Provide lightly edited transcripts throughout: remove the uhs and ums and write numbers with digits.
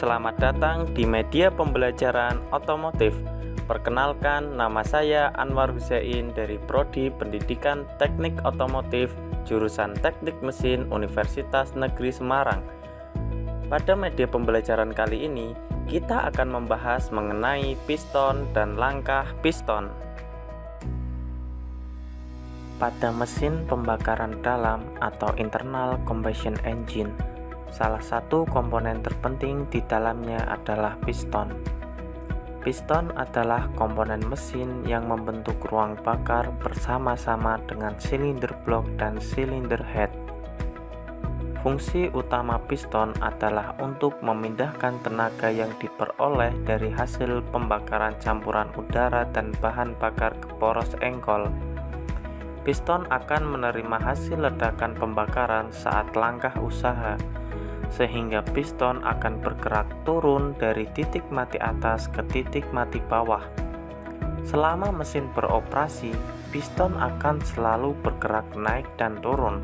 Selamat datang di media pembelajaran otomotif. Perkenalkan, nama saya Anwar Husain dari Prodi Pendidikan Teknik Otomotif, jurusan Teknik Mesin Universitas Negeri Semarang. Pada media pembelajaran kali ini, kita akan membahas mengenai piston dan langkah piston. Pada mesin pembakaran dalam atau internal combustion engine, salah satu komponen terpenting di dalamnya adalah piston. Piston adalah komponen mesin yang membentuk ruang bakar bersama-sama dengan silinder blok dan silinder head. Fungsi utama piston adalah untuk memindahkan tenaga yang diperoleh dari hasil pembakaran campuran udara dan bahan bakar ke poros engkol. Piston akan menerima hasil ledakan pembakaran saat langkah usaha, sehingga piston akan bergerak turun dari titik mati atas ke titik mati bawah. Selama mesin beroperasi, piston akan selalu bergerak naik dan turun.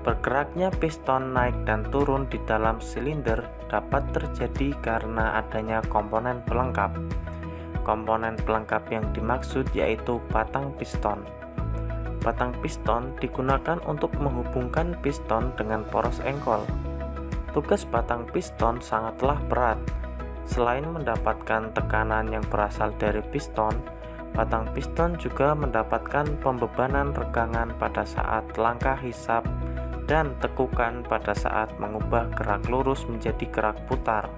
Bergeraknya piston naik dan turun di dalam silinder dapat terjadi karena adanya komponen pelengkap. Komponen pelengkap yang dimaksud yaitu batang piston. Batang piston digunakan untuk menghubungkan piston dengan poros engkol. Tugas batang piston sangatlah berat. Selain mendapatkan tekanan yang berasal dari piston, batang piston juga mendapatkan pembebanan regangan pada saat langkah hisap dan tekukan pada saat mengubah gerak lurus menjadi gerak putar.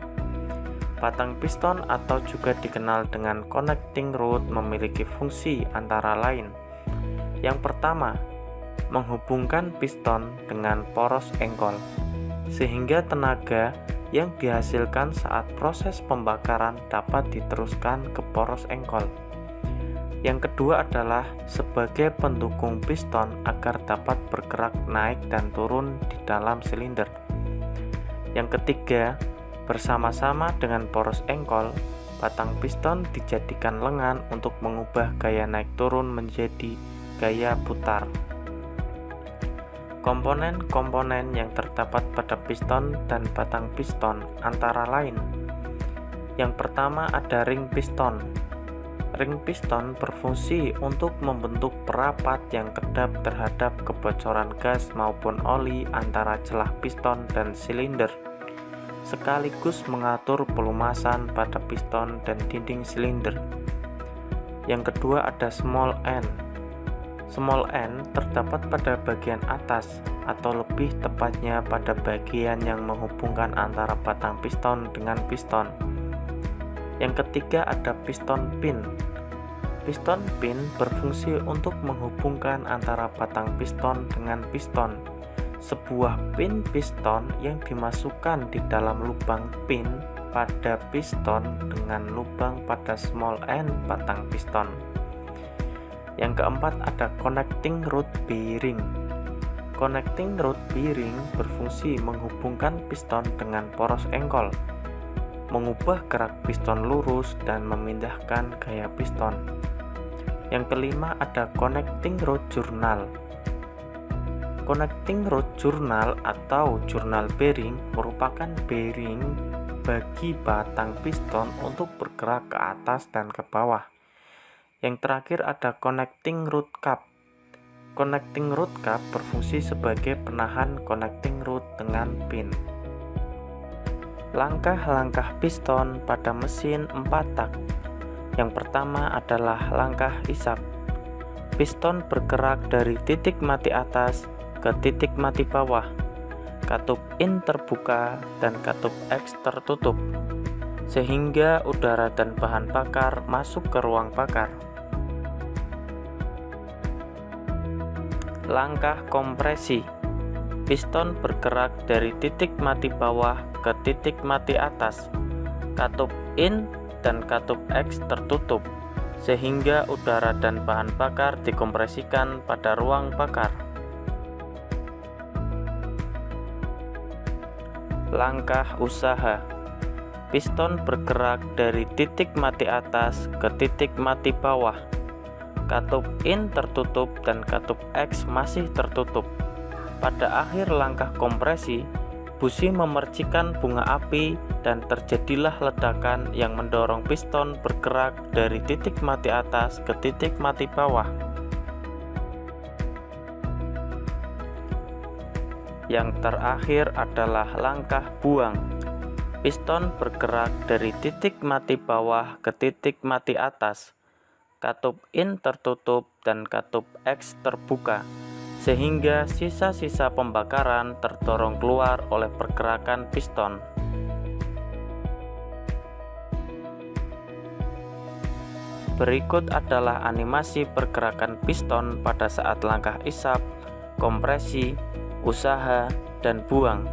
Batang piston atau juga dikenal dengan connecting rod memiliki fungsi antara lain. Yang pertama, menghubungkan piston dengan poros engkol, sehingga tenaga yang dihasilkan saat proses pembakaran dapat diteruskan ke poros engkol. Yang kedua adalah sebagai pendukung piston agar dapat bergerak naik dan turun di dalam silinder. Yang ketiga, bersama-sama dengan poros engkol, batang piston dijadikan lengan untuk mengubah gaya naik turun menjadi gaya putar. Komponen-komponen yang terdapat pada piston dan batang piston antara lain. Yang pertama ada ring piston. Ring piston berfungsi untuk membentuk perapat yang kedap terhadap kebocoran gas maupun oli antara celah piston dan silinder, sekaligus mengatur pelumasan pada piston dan dinding silinder. Yang kedua ada small end. Small end terdapat pada bagian atas atau lebih tepatnya pada bagian yang menghubungkan antara batang piston dengan piston. Yang ketiga ada piston pin. Piston pin berfungsi untuk menghubungkan antara batang piston dengan piston. Sebuah pin piston yang dimasukkan di dalam lubang pin pada piston dengan lubang pada small end batang piston. Yang keempat ada connecting rod bearing. Connecting rod bearing berfungsi menghubungkan piston dengan poros engkol, mengubah gerak piston lurus dan memindahkan gaya piston. Yang kelima ada connecting rod journal. Connecting rod journal atau journal bearing merupakan bearing bagi batang piston untuk bergerak ke atas dan ke bawah. Yang terakhir ada connecting rod cap. Connecting rod cap berfungsi sebagai penahan connecting rod dengan pin. Langkah-langkah piston pada mesin 4 tak. Yang pertama adalah langkah hisap. Piston bergerak dari titik mati atas ke titik mati bawah. Katup in terbuka dan katup X tertutup, sehingga udara dan bahan bakar masuk ke ruang bakar. Langkah kompresi. Piston bergerak dari titik mati bawah ke titik mati atas. Katup in dan katup X tertutup, sehingga udara dan bahan bakar dikompresikan pada ruang bakar. Langkah usaha. Piston bergerak dari titik mati atas ke titik mati bawah. Katup in tertutup dan katup X masih tertutup. Pada akhir langkah kompresi, busi memercikan bunga api dan terjadilah ledakan yang mendorong piston bergerak dari titik mati atas ke titik mati bawah. Yang terakhir adalah langkah buang. Piston bergerak dari titik mati bawah ke titik mati atas. Katup in tertutup dan katup X terbuka, sehingga sisa-sisa pembakaran terdorong keluar oleh pergerakan piston. Berikut adalah animasi pergerakan piston pada saat langkah isap, kompresi, usaha, dan buang.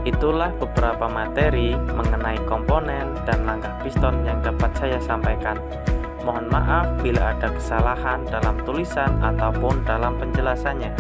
Itulah beberapa materi mengenai komponen dan langkah piston yang dapat saya sampaikan. Mohon maaf bila ada kesalahan dalam tulisan ataupun dalam penjelasannya.